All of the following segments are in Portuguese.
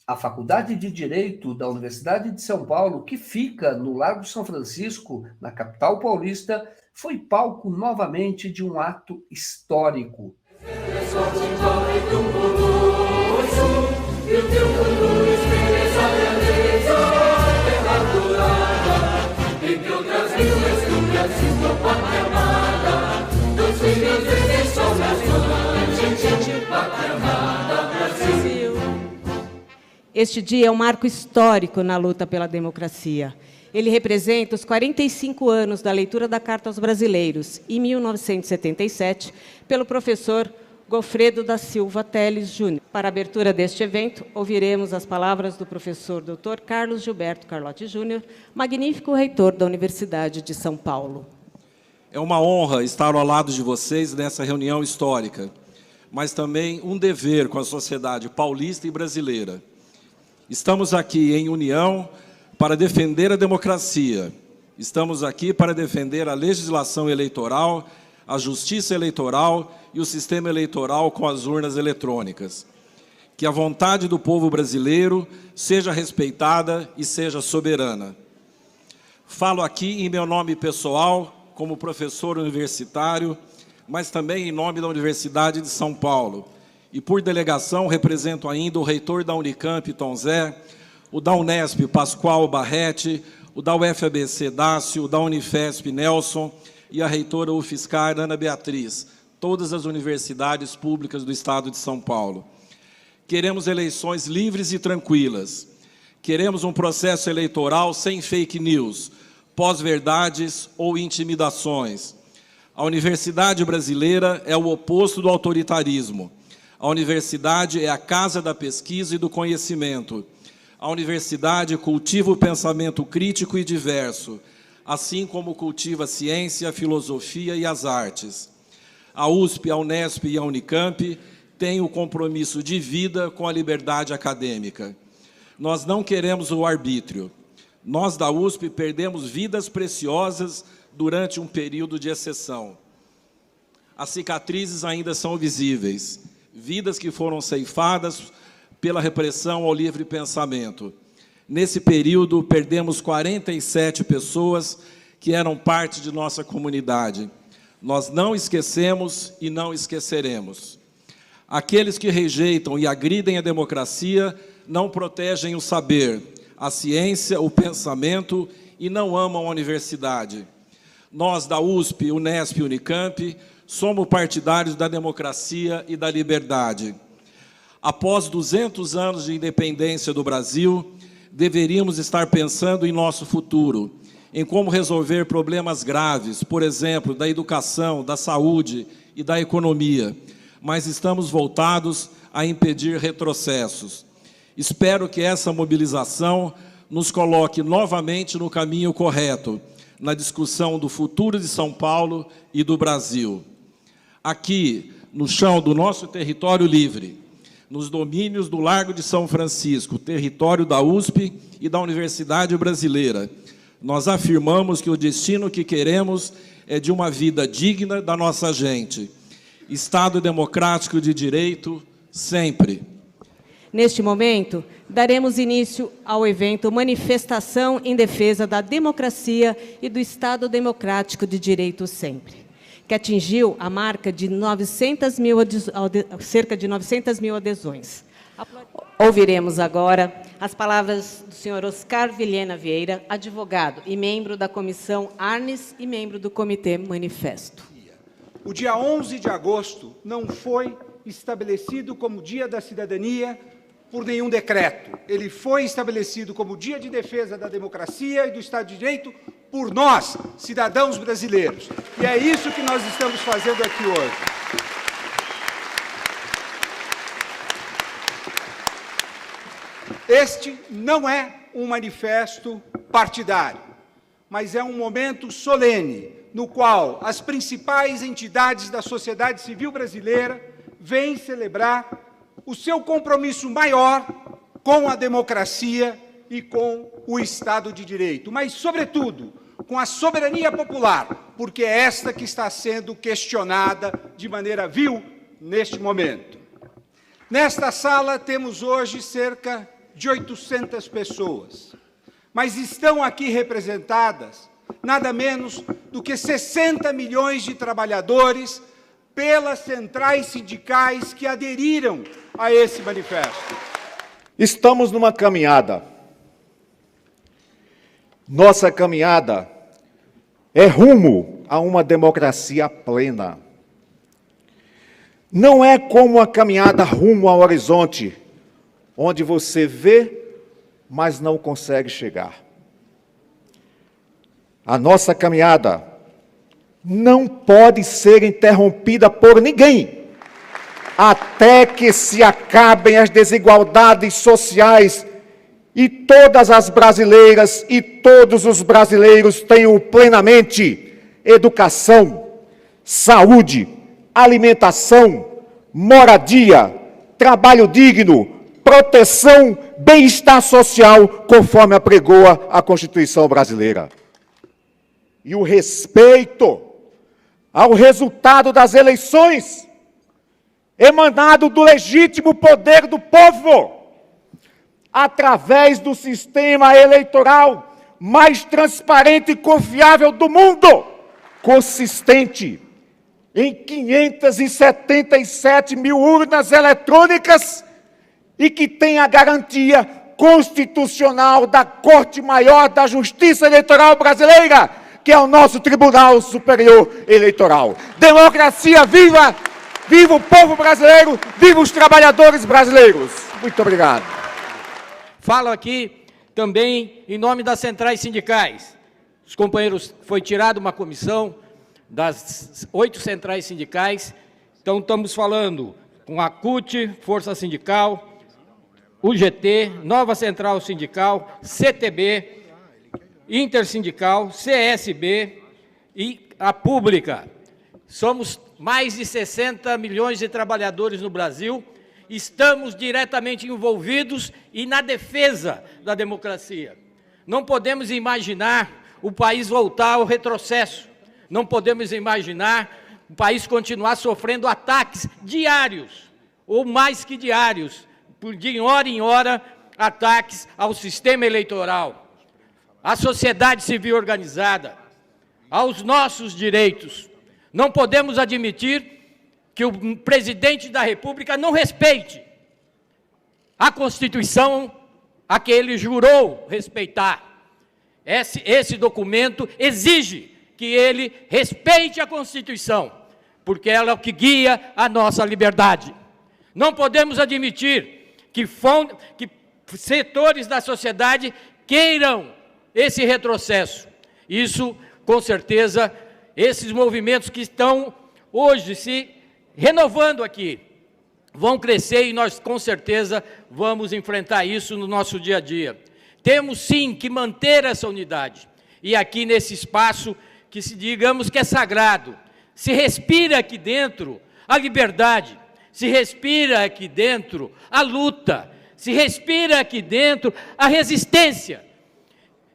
A Faculdade de Direito da Universidade de São Paulo, que fica no Largo São Francisco, na capital paulista, foi palco novamente de um ato histórico. Este dia é um marco histórico na luta pela democracia. Ele representa os 45 anos da leitura da Carta aos Brasileiros, em 1977, pelo professor Goffredo da Silva Teles Júnior. Para a abertura deste evento, ouviremos as palavras do professor Dr. Carlos Gilberto Carlotti Júnior, magnífico reitor da Universidade de São Paulo. É uma honra estar ao lado de vocês nessa reunião histórica, mas também um dever com a sociedade paulista e brasileira. Estamos aqui em união para defender a democracia. Estamos aqui para defender a legislação eleitoral, a justiça eleitoral e o sistema eleitoral com as urnas eletrônicas. Que a vontade do povo brasileiro seja respeitada e seja soberana. Falo aqui em meu nome pessoal, como professor universitário, mas também em nome da Universidade de São Paulo. E, por delegação, represento ainda o reitor da Unicamp, Tom Zé, o da Unesp, Pascoal Barretti, o da UFABC, Dácio, o da Unifesp, Nelson, e a reitora UFSCar, Ana Beatriz, todas as universidades públicas do Estado de São Paulo. Queremos eleições livres e tranquilas. Queremos um processo eleitoral sem fake news, pós-verdades ou intimidações. A universidade brasileira é o oposto do autoritarismo. A universidade é a casa da pesquisa e do conhecimento. A universidade cultiva o pensamento crítico e diverso, assim como cultiva a ciência, a filosofia e as artes. A USP, a Unesp e a Unicamp têm o compromisso de vida com a liberdade acadêmica. Nós não queremos o arbítrio. Nós, da USP, perdemos vidas preciosas durante um período de exceção. As cicatrizes ainda são visíveis. Vidas que foram ceifadas pela repressão ao livre pensamento. Nesse período, perdemos 47 pessoas que eram parte de nossa comunidade. Nós não esquecemos e não esqueceremos. Aqueles que rejeitam e agridem a democracia não protegem o saber, a ciência, o pensamento e não amam a universidade. Nós, da USP, Unesp e Unicamp, somos partidários da democracia e da liberdade. Após 200 anos de independência do Brasil, deveríamos estar pensando em nosso futuro, em como resolver problemas graves, por exemplo, da educação, da saúde e da economia, mas estamos voltados a impedir retrocessos. Espero que essa mobilização nos coloque novamente no caminho correto, na discussão do futuro de São Paulo e do Brasil. Aqui, no chão do nosso território livre, nos domínios do Largo de São Francisco, território da USP e da Universidade Brasileira, nós afirmamos que o destino que queremos é de uma vida digna da nossa gente. Estado democrático de direito, sempre. Neste momento, daremos início ao evento Manifestação em Defesa da Democracia e do Estado Democrático de Direito Sempre, que atingiu a marca de cerca de 900 mil adesões. Ouviremos agora as palavras do senhor Oscar Vilhena Vieira, advogado e membro da Comissão Arnes e membro do Comitê Manifesto. O dia 11 de agosto não foi estabelecido como Dia da Cidadania por nenhum decreto. Ele foi estabelecido como Dia de Defesa da Democracia e do Estado de Direito por nós, cidadãos brasileiros. E é isso que nós estamos fazendo aqui hoje. Este não é um manifesto partidário, mas é um momento solene no qual as principais entidades da sociedade civil brasileira vêm celebrar o seu compromisso maior com a democracia e com o Estado de Direito, mas, sobretudo, com a soberania popular, porque é esta que está sendo questionada de maneira vil neste momento. Nesta sala temos hoje cerca de 800 pessoas. Mas estão aqui representadas nada menos do que 60 milhões de trabalhadores pelas centrais sindicais que aderiram a esse manifesto. Estamos numa caminhada. Nossa caminhada é rumo a uma democracia plena. Não é como a caminhada rumo ao horizonte, onde você vê, mas não consegue chegar. A nossa caminhada não pode ser interrompida por ninguém, até que se acabem as desigualdades sociais e todas as brasileiras e todos os brasileiros tenham plenamente educação, saúde, alimentação, moradia, trabalho digno, proteção, bem-estar social, conforme apregoa a Constituição brasileira. E o respeito ao resultado das eleições, emanado do legítimo poder do povo, através do sistema eleitoral mais transparente e confiável do mundo, consistente em 577 mil urnas eletrônicas e que tem a garantia constitucional da Corte Maior da Justiça Eleitoral Brasileira, que é o nosso Tribunal Superior Eleitoral. Democracia viva! Viva o povo brasileiro! Viva os trabalhadores brasileiros! Muito obrigado. Falo aqui também em nome das centrais sindicais. Os companheiros, foi tirada uma comissão das 8 centrais sindicais, então estamos falando com a CUT, Força Sindical, UGT, Nova Central Sindical, CTB, Intersindical, CSB e a Pública. Somos mais de 60 milhões de trabalhadores no Brasil, estamos diretamente envolvidos e na defesa da democracia. Não podemos imaginar o país voltar ao retrocesso, não podemos imaginar o país continuar sofrendo ataques diários, ou mais que diários, de hora em hora, ataques ao sistema eleitoral, à sociedade civil organizada, aos nossos direitos. Não podemos admitir que o presidente da República não respeite a Constituição a que ele jurou respeitar. Esse documento exige que ele respeite a Constituição, porque ela é o que guia a nossa liberdade. Não podemos admitir que setores da sociedade queiram esse retrocesso. Isso, com certeza, esses movimentos que estão hoje se renovando aqui, vão crescer e nós, com certeza, vamos enfrentar isso no nosso dia a dia. Temos, sim, que manter essa unidade. E aqui, nesse espaço, que digamos que é sagrado, se respira aqui dentro a liberdade, se respira aqui dentro a luta, se respira aqui dentro a resistência,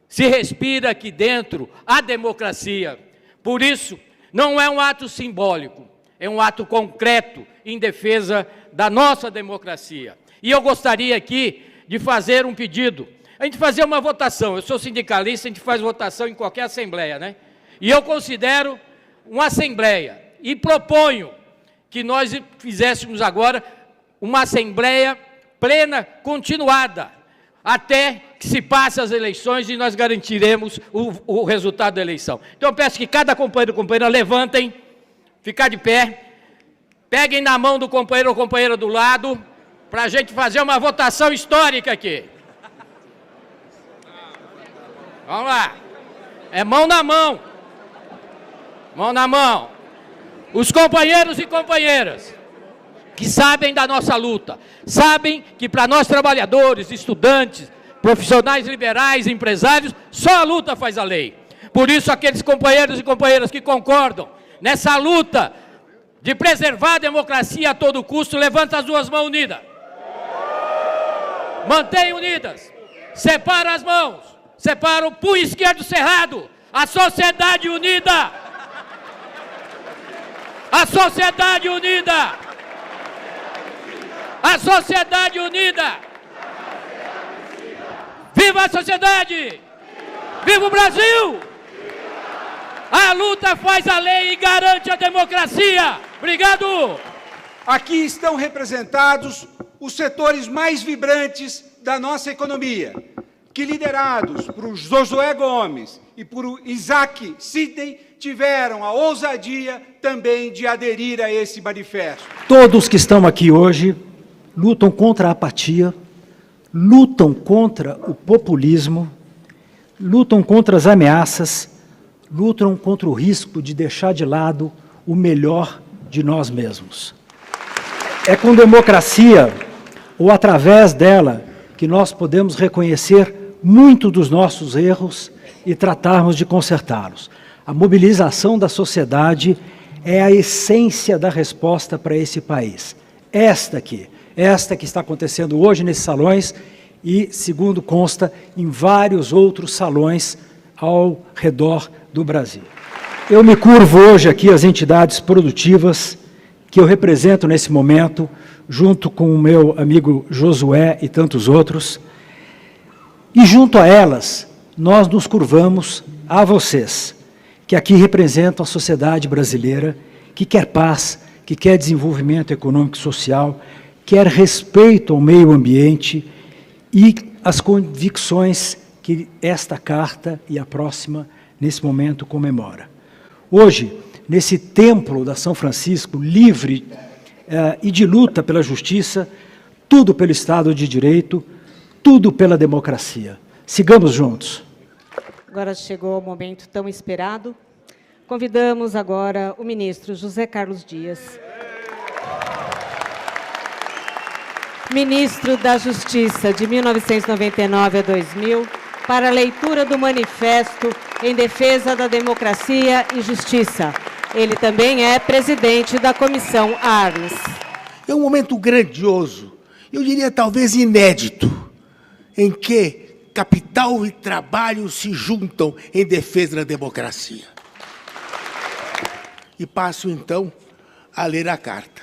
se respira aqui dentro a democracia. Por isso, não é um ato simbólico, é um ato concreto em defesa da nossa democracia. E eu gostaria aqui de fazer um pedido, a gente fazer uma votação. Eu sou sindicalista, a gente faz votação em qualquer assembleia, né? E eu considero uma assembleia e proponho que nós fizéssemos agora uma assembleia plena, continuada, até que se passe as eleições e nós garantiremos o resultado da eleição. Então eu peço que cada companheiro ou companheira levantem, ficar de pé, peguem na mão do companheiro ou companheira do lado, para a gente fazer uma votação histórica aqui. Vamos lá. É mão na mão. Mão na mão. Os companheiros e companheiras que sabem da nossa luta, sabem que para nós trabalhadores, estudantes, profissionais liberais, empresários, só a luta faz a lei. Por isso, aqueles companheiros e companheiras que concordam nessa luta de preservar a democracia a todo custo, levanta as duas mãos unidas. Mantenham unidas. Separa as mãos. Separa o punho esquerdo cerrado. A sociedade unida. A sociedade unida. A sociedade unida. Viva a sociedade! Viva o Brasil! A luta faz a lei e garante a democracia! Obrigado! Aqui estão representados os setores mais vibrantes da nossa economia, que, liderados por Josué Gomes e por Isaac Sidney, tiveram a ousadia também de aderir a esse manifesto. Todos que estão aqui hoje lutam contra a apatia, lutam contra o populismo, lutam contra as ameaças, lutam contra o risco de deixar de lado o melhor de nós mesmos. É com democracia, ou através dela, que nós podemos reconhecer muito dos nossos erros e tratarmos de consertá-los. A mobilização da sociedade é a essência da resposta para esse país. Esta que está acontecendo hoje nesses salões e, segundo consta, em vários outros salões ao redor do Brasil. Eu me curvo hoje aqui às entidades produtivas que eu represento nesse momento, junto com o meu amigo Josué e tantos outros, e junto a elas, nós nos curvamos a vocês, que aqui representam a sociedade brasileira, que quer paz, que quer desenvolvimento econômico e social, quer respeito ao meio ambiente e as convicções que esta carta e a próxima, nesse momento, comemora. Hoje, nesse templo da São Francisco, livre e de luta pela justiça, tudo pelo Estado de Direito, tudo pela democracia. Sigamos juntos. Agora chegou o momento tão esperado. Convidamos agora o ministro José Carlos Dias. Ministro da Justiça de 1999 a 2000, para a leitura do manifesto em defesa da democracia e justiça. Ele também é presidente da Comissão Arnes. É um momento grandioso, eu diria talvez inédito, em que capital e trabalho se juntam em defesa da democracia. E passo, então, a ler a carta,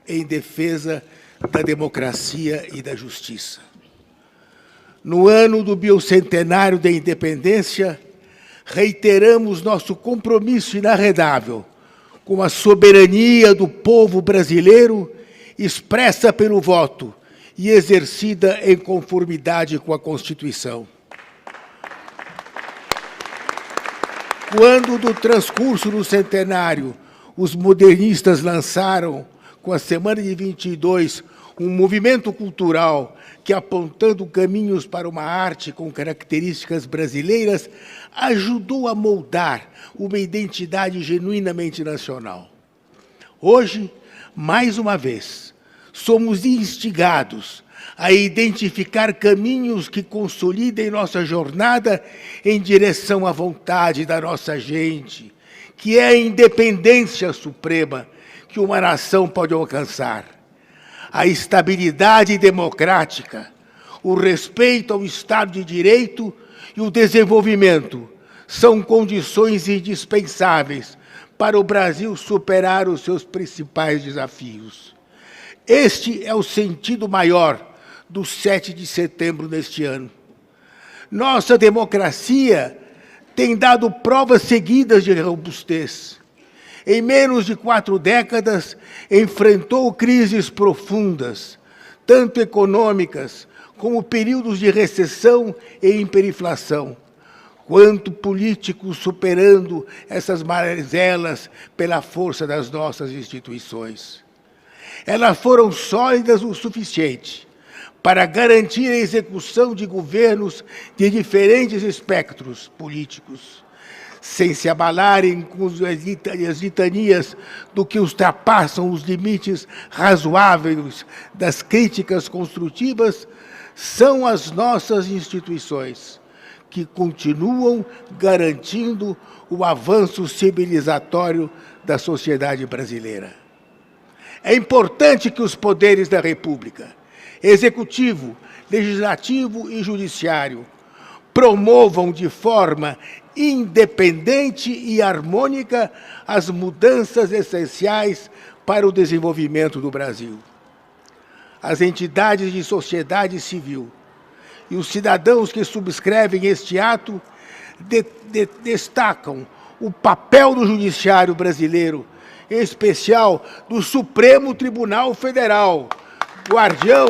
em defesa da democracia e da justiça. No ano do bicentenário da independência, reiteramos nosso compromisso inarredável com a soberania do povo brasileiro expressa pelo voto e exercida em conformidade com a Constituição. Quando, do transcurso do centenário, os modernistas lançaram, com a Semana de 22, um movimento cultural que, apontando caminhos para uma arte com características brasileiras, ajudou a moldar uma identidade genuinamente nacional. Hoje, mais uma vez, somos instigados a identificar caminhos que consolidem nossa jornada em direção à vontade da nossa gente, que é a independência suprema que uma nação pode alcançar. A estabilidade democrática, o respeito ao Estado de Direito e o desenvolvimento são condições indispensáveis para o Brasil superar os seus principais desafios. Este é o sentido maior do 7 de setembro deste ano. Nossa democracia tem dado provas seguidas de robustez. Em menos de 4 décadas, enfrentou crises profundas, tanto econômicas como períodos de recessão e hiperinflação, quanto políticos superando essas mazelas pela força das nossas instituições. Elas foram sólidas o suficiente para garantir a execução de governos de diferentes espectros políticos, sem se abalarem com as litanias do que ultrapassam os limites razoáveis das críticas construtivas, são as nossas instituições que continuam garantindo o avanço civilizatório da sociedade brasileira. É importante que os poderes da República, executivo, legislativo e judiciário, promovam de forma independente e harmônica as mudanças essenciais para o desenvolvimento do Brasil. As entidades de sociedade civil e os cidadãos que subscrevem este ato destacam o papel do Judiciário brasileiro, em especial do Supremo Tribunal Federal, guardião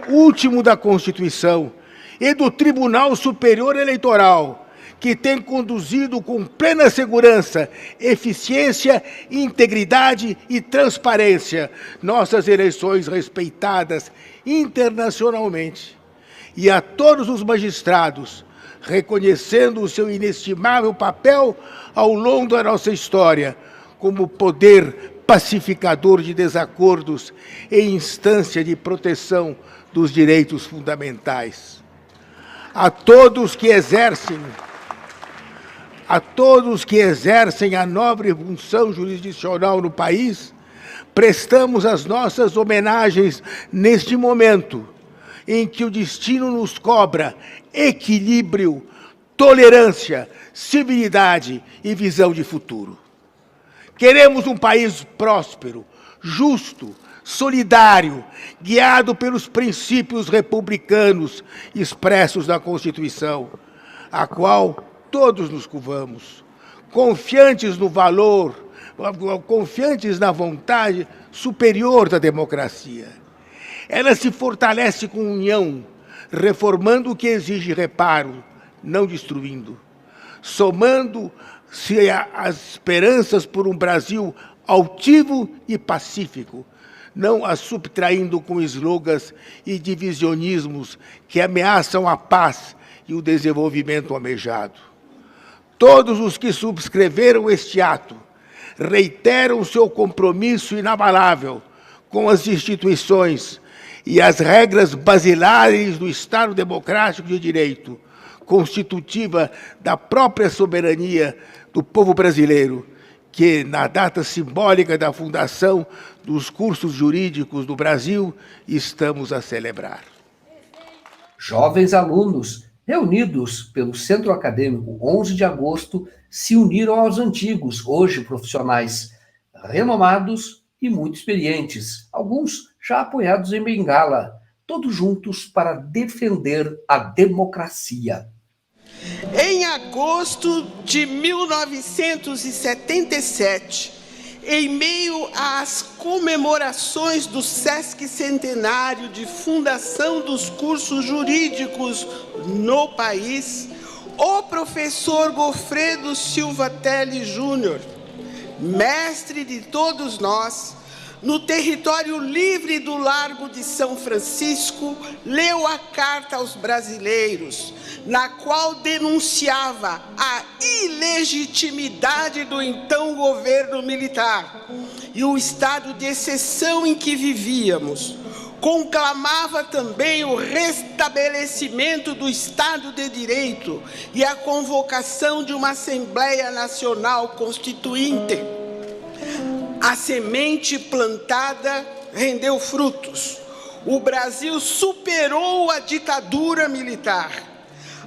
último da Constituição, e do Tribunal Superior Eleitoral, que tem conduzido com plena segurança, eficiência, integridade e transparência nossas eleições respeitadas internacionalmente. E a todos os magistrados, reconhecendo o seu inestimável papel ao longo da nossa história, como poder pacificador de desacordos e instância de proteção dos direitos fundamentais. A todos que exercem a nobre função jurisdicional no país, prestamos as nossas homenagens neste momento em que o destino nos cobra equilíbrio, tolerância, civilidade e visão de futuro. Queremos um país próspero, justo, solidário, guiado pelos princípios republicanos expressos na Constituição, a qual todos nos curvamos, confiantes no valor, confiantes na vontade superior da democracia. Ela se fortalece com união, reformando o que exige reparo, não destruindo, somando-se às esperanças por um Brasil altivo e pacífico, não as subtraindo com slogans e divisionismos que ameaçam a paz e o desenvolvimento almejado. Todos os que subscreveram este ato reiteram seu compromisso inabalável com as instituições e as regras basilares do Estado Democrático de Direito, constitutiva da própria soberania do povo brasileiro, que, na data simbólica da fundação dos cursos jurídicos do Brasil, estamos a celebrar. Jovens alunos, reunidos pelo Centro Acadêmico 11 de agosto, se uniram aos antigos, hoje profissionais renomados e muito experientes, alguns já apoiados em Bengala, todos juntos para defender a democracia. Em agosto de 1977, em meio às comemorações do sesquicentenário de fundação dos cursos jurídicos no país, o professor Gofredo Silva Telles Júnior, mestre de todos nós, no território livre do Largo de São Francisco, leu a Carta aos Brasileiros, na qual denunciava a ilegitimidade do então governo militar e o estado de exceção em que vivíamos. Conclamava também o restabelecimento do Estado de Direito e a convocação de uma Assembleia Nacional Constituinte. A semente plantada rendeu frutos. O Brasil superou a ditadura militar.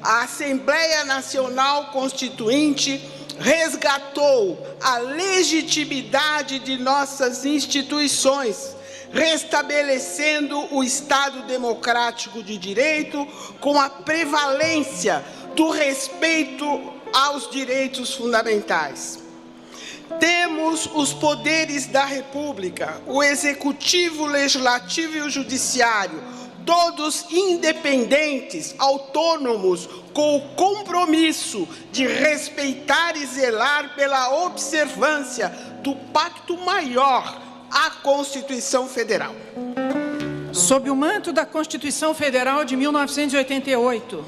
A Assembleia Nacional Constituinte resgatou a legitimidade de nossas instituições, restabelecendo o Estado Democrático de Direito com a prevalência do respeito aos direitos fundamentais. Temos os poderes da República, o Executivo, o Legislativo e o Judiciário, todos independentes, autônomos, com o compromisso de respeitar e zelar pela observância do Pacto Maior, a Constituição Federal. Sob o manto da Constituição Federal de 1988,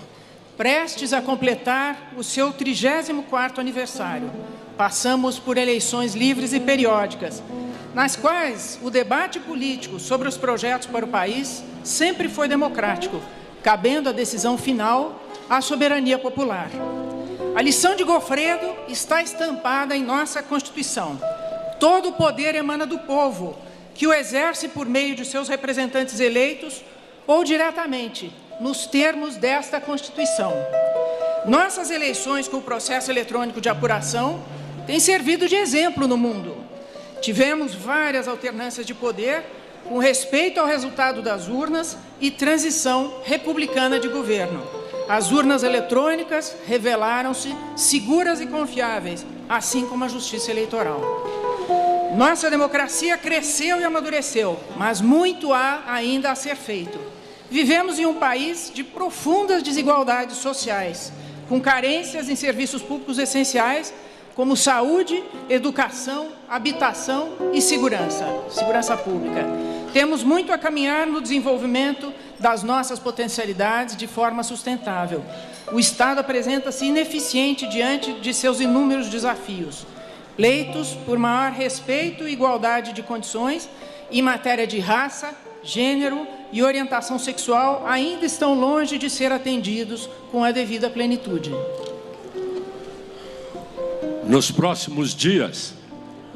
prestes a completar o seu 34º aniversário, passamos por eleições livres e periódicas, nas quais o debate político sobre os projetos para o país sempre foi democrático, cabendo a decisão final à soberania popular. A lição de Gofredo está estampada em nossa Constituição. Todo o poder emana do povo, que o exerce por meio de seus representantes eleitos ou diretamente, nos termos desta Constituição. Nossas eleições com o processo eletrônico de apuração tem servido de exemplo no mundo. Tivemos várias alternâncias de poder com respeito ao resultado das urnas e transição republicana de governo. As urnas eletrônicas revelaram-se seguras e confiáveis, assim como a justiça eleitoral. Nossa democracia cresceu e amadureceu, mas muito há ainda a ser feito. Vivemos em um país de profundas desigualdades sociais, com carências em serviços públicos essenciais, como saúde, educação, habitação e segurança pública. Temos muito a caminhar no desenvolvimento das nossas potencialidades de forma sustentável. O Estado apresenta-se ineficiente diante de seus inúmeros desafios. Pleitos por maior respeito e igualdade de condições em matéria de raça, gênero e orientação sexual ainda estão longe de ser atendidos com a devida plenitude. Nos próximos dias,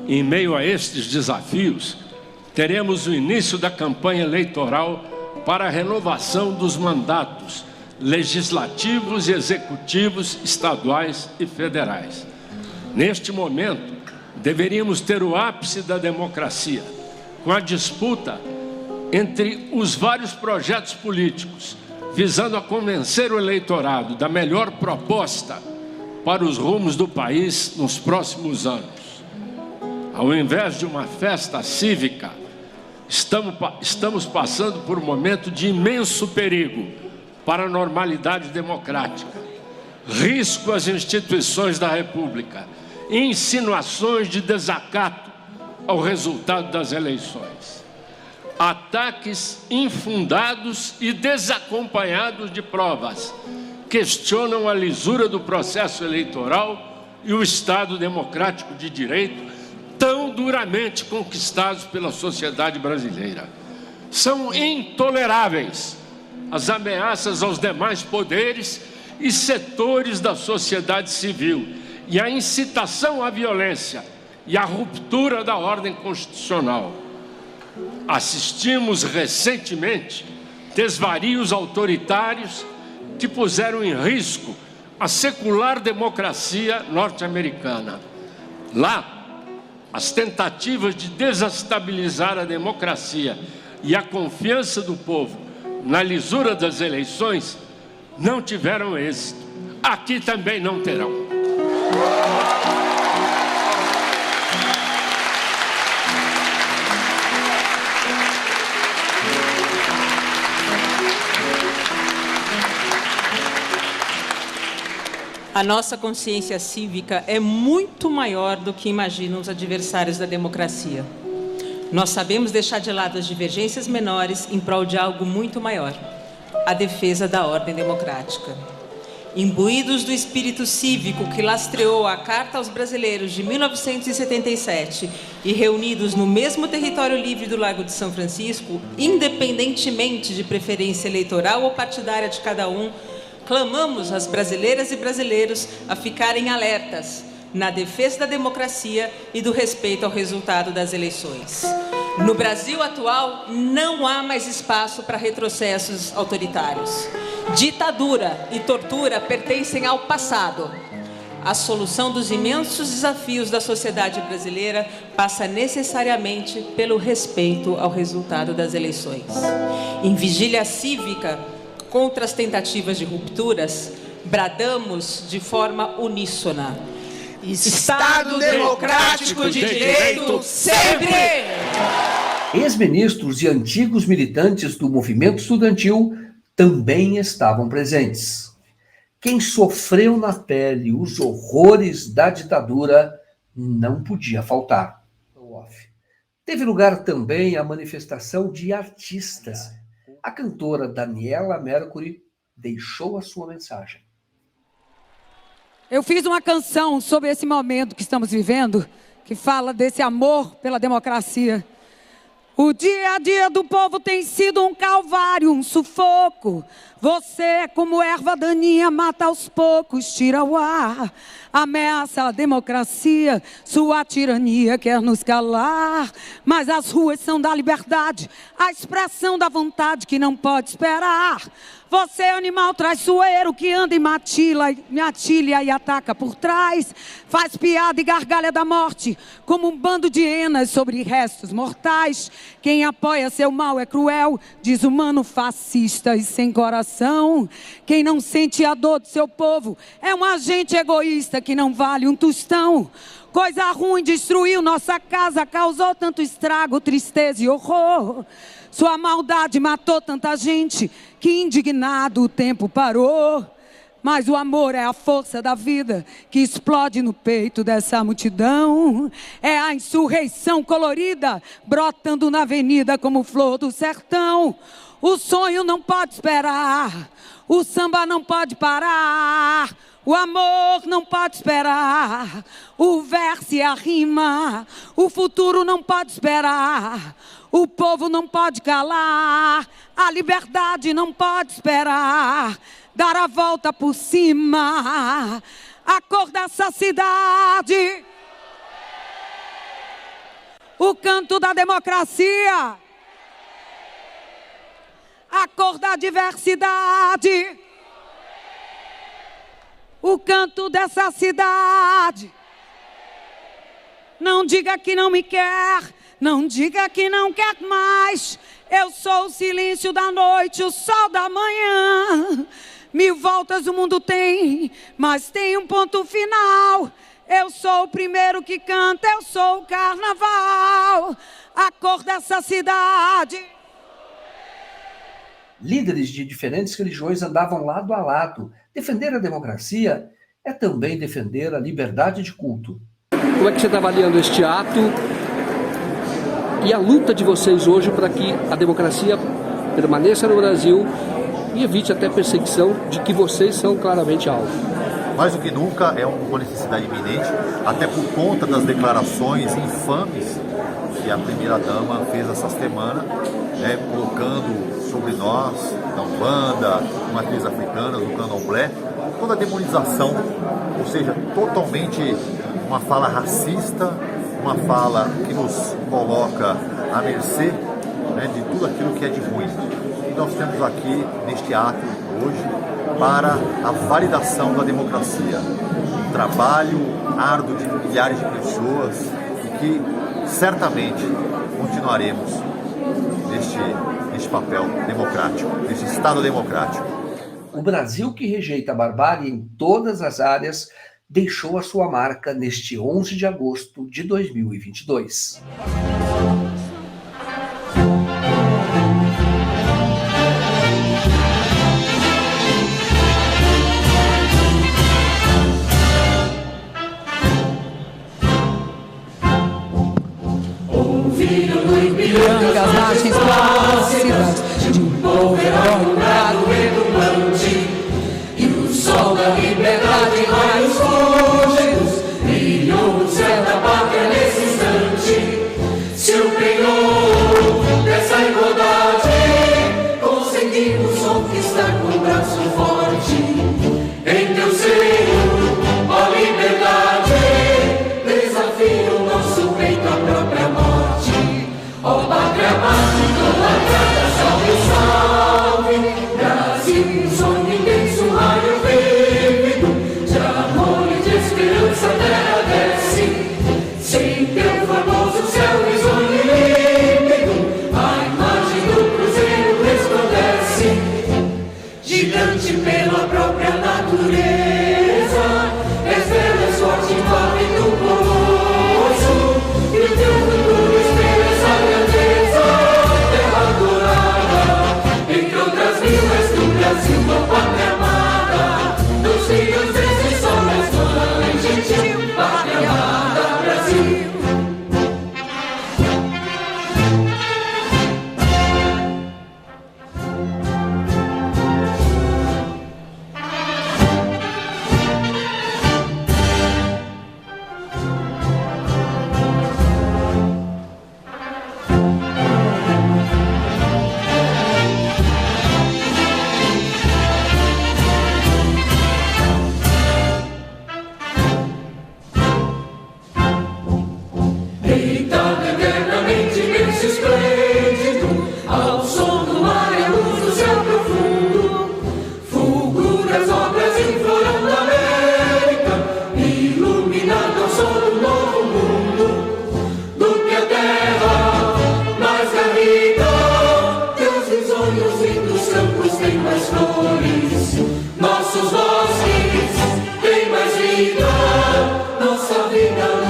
em meio a estes desafios, teremos o início da campanha eleitoral para a renovação dos mandatos legislativos e executivos estaduais e federais. Neste momento, deveríamos ter o ápice da democracia, com a disputa entre os vários projetos políticos, visando a convencer o eleitorado da melhor proposta para os rumos do país nos próximos anos. Ao invés de uma festa cívica, estamos passando por um momento de imenso perigo para a normalidade democrática, risco às instituições da República, insinuações de desacato ao resultado das eleições, ataques infundados e desacompanhados de provas, questionam a lisura do processo eleitoral e o Estado democrático de direito tão duramente conquistados pela sociedade brasileira. São intoleráveis as ameaças aos demais poderes e setores da sociedade civil e a incitação à violência e a ruptura da ordem constitucional. Assistimos recentemente desvarios autoritários que puseram em risco a secular democracia norte-americana. Lá, as tentativas de desestabilizar a democracia e a confiança do povo na lisura das eleições não tiveram êxito. Aqui também não terão. A nossa consciência cívica é muito maior do que imaginam os adversários da democracia. Nós sabemos deixar de lado as divergências menores em prol de algo muito maior, a defesa da ordem democrática. Imbuídos do espírito cívico que lastreou a Carta aos Brasileiros de 1977 e reunidos no mesmo território livre do Largo de São Francisco, independentemente de preferência eleitoral ou partidária de cada um, clamamos às brasileiras e brasileiros a ficarem alertas na defesa da democracia e do respeito ao resultado das eleições. No Brasil atual, não há mais espaço para retrocessos autoritários. Ditadura e tortura pertencem ao passado. A solução dos imensos desafios da sociedade brasileira passa necessariamente pelo respeito ao resultado das eleições. Em vigília cívica contra as tentativas de rupturas, bradamos de forma uníssona: Estado democrático de direito sempre! Ex-ministros e antigos militantes do movimento estudantil também estavam presentes. Quem sofreu na pele os horrores da ditadura não podia faltar. Teve lugar também a manifestação de artistas. A cantora Daniela Mercury deixou a sua mensagem. Eu fiz uma canção sobre esse momento que estamos vivendo, que fala desse amor pela democracia. O dia a dia do povo tem sido um calvário, um sufoco. Você é como erva daninha, mata aos poucos, tira o ar. Ameaça a democracia, sua tirania quer nos calar. Mas as ruas são da liberdade, a expressão da vontade que não pode esperar. Você é animal traiçoeiro que anda em matilha e ataca por trás. Faz piada e gargalha da morte, como um bando de hienas sobre restos mortais. Quem apoia seu mal é cruel, desumano, fascista e sem coração. Quem não sente a dor do seu povo é um agente egoísta que não vale um tostão. Coisa ruim destruiu nossa casa, causou tanto estrago, tristeza e horror. Sua maldade matou tanta gente que indignado o tempo parou. Mas o amor é a força da vida que explode no peito dessa multidão. É a insurreição colorida brotando na avenida como flor do sertão. O sonho não pode esperar, o samba não pode parar. O amor não pode esperar, o verso e a rima. O futuro não pode esperar, o povo não pode calar. A liberdade não pode esperar, dar a volta por cima. A cor dessa cidade, o canto da democracia, a cor da diversidade, o canto dessa cidade. Não diga que não me quer, não diga que não quer mais. Eu sou o silêncio da noite, o sol da manhã. 1000 voltas o mundo tem, mas tem um ponto final. Eu sou o primeiro que canta, eu sou o carnaval. A cor dessa cidade. Líderes de diferentes religiões andavam lado a lado. Defender a democracia é também defender a liberdade de culto. Como é que você está avaliando este ato e a luta de vocês hoje para que a democracia permaneça no Brasil e evite até perseguição, de que vocês são claramente alvo? Mais do que nunca é uma necessidade iminente, até por conta das declarações infames que a primeira-dama fez essa semana, colocando sobre nós, da Umbanda, matriz africana, do candomblé, toda a demonização, ou seja, totalmente uma fala racista, uma fala que nos coloca à mercê de tudo aquilo que é de ruim. E nós temos aqui, neste ato hoje, para a validação da democracia. Um trabalho árduo de milhares de pessoas e que certamente continuaremos neste papel democrático, neste Estado democrático. O Brasil que rejeita a barbárie em todas as áreas deixou a sua marca neste 11 de agosto de 2022. Ipiranga, as margens plácidas de um povo heróico, brado, retumbante, e o sol da liberdade raios fúlgidos brilhou no céu da pátria nesse instante. Se o penhor dessa igualdade conseguimos conquistar com o braço forte, em teu seio, ó liberdade, desafia o nosso peito à própria morte. Ó pátria mãe, idolatrada, salve, salve.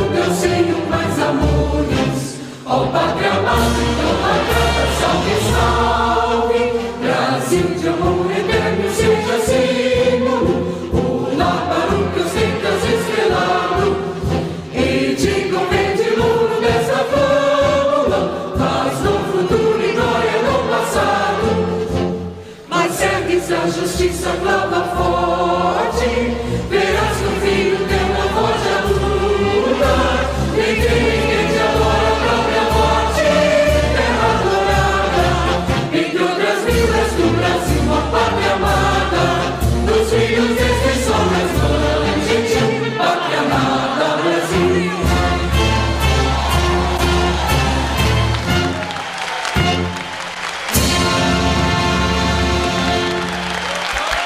no teu seio mais amores. Ó Pátria amada, ó Pátria, salve, salve. Brasil de amor eterno, seja símbolo. Pula para o que os tentas estrelado. E digam verde louro dessa fórmula. Paz no futuro e glória no passado. Mas ergue-se a justiça, clava